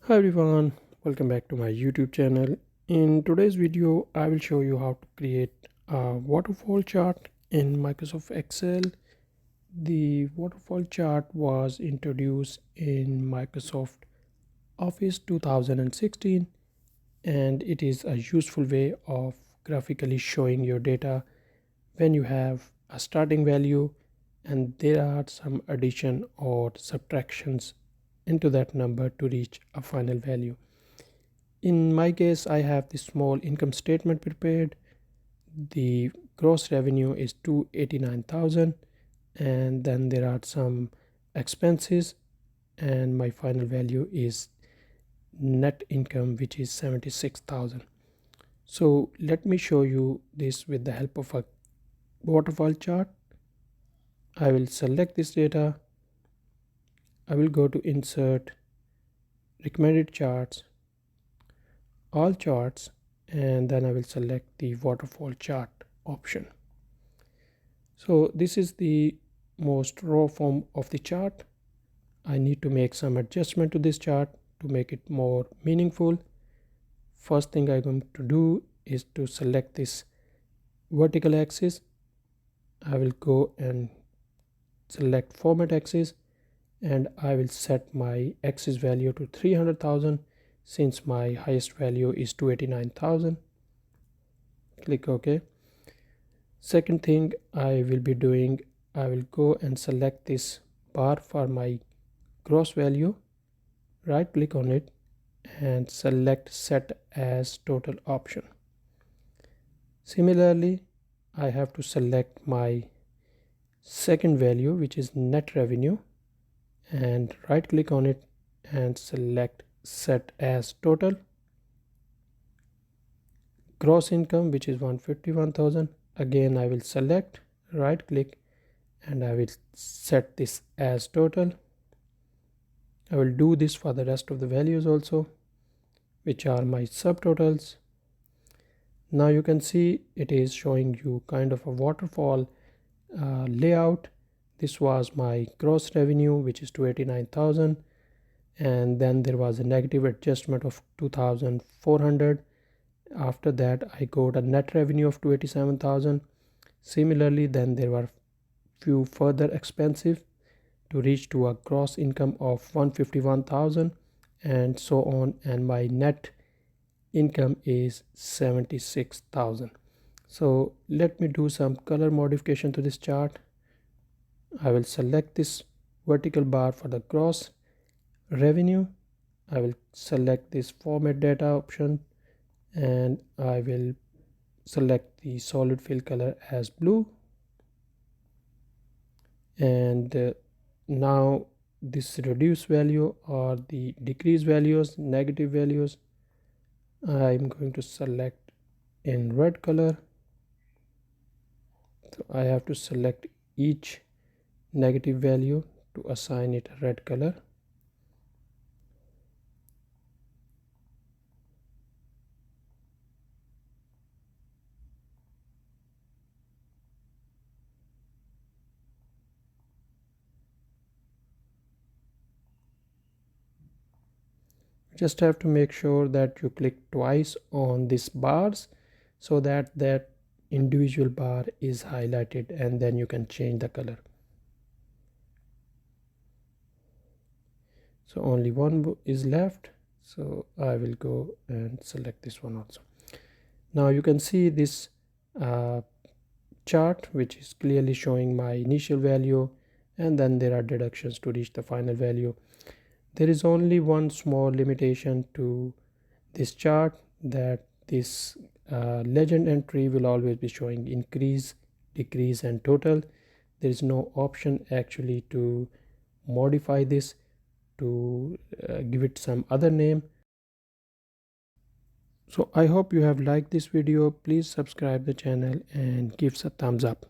Hi everyone, welcome back to my YouTube channel. In today's video, I will show you how to create a waterfall chart in Microsoft Excel. The waterfall chart was introduced in Microsoft Office 2016 and it is a useful way of graphically showing your data when you have a starting value and there are some addition or subtractions into that number to reach a final value. In my case, I have this small income statement prepared. The gross revenue is 289,000 and then there are some expenses and my final value is net income, which is 76,000. So let me show you this with the help of a waterfall chart. I will select this data. I will go to insert, recommended charts, all charts, and then I will select the waterfall chart option. So this is the most raw form of the chart. I need to make some adjustment to this chart to make it more meaningful. First thing I'm going to do is to select this vertical axis. I will go and select format axis and I will set my axis value to 300,000 since my highest value is 289,000. Click OK. Second thing I will be doing, I will go and select this bar for my gross value, right click on it and select set as total option. Similarly, I have to select my second value, which is net revenue, and right click on it and select set as total. Gross income, which is 151,000, again I will select, right click and I will set this as total. I will do this for the rest of the values also, which are my subtotals. Now you can see it is showing you kind of a waterfall layout. This was my gross revenue, which is 289,000, and then there was a negative adjustment of 2,400. After that I got a net revenue of 287,000. Similarly, then there were few further expenses to reach to a gross income of 151,000 and so on, and my net income is 76,000. So let me do some color modification to this chart. I will select this vertical bar for the gross revenue. I will select this format data option and I will select the solid fill color as blue. And now this reduce value or the decrease values, negative values, I'm going to select in red color. So I have to select each negative value to assign it a red color. Just have to make sure that you click twice on these bars so that that individual bar is highlighted, and then you can change the color. So only one is left, so I will go and select this one also. Now you can see this chart, which is clearly showing my initial value and then there are deductions to reach the final value. There is only one small limitation to this chart, that this legend entry will always be showing increase, decrease and total. There is no option actually to modify this to give it some other name. So I hope you have liked this video. Please subscribe the channel and give us a thumbs up.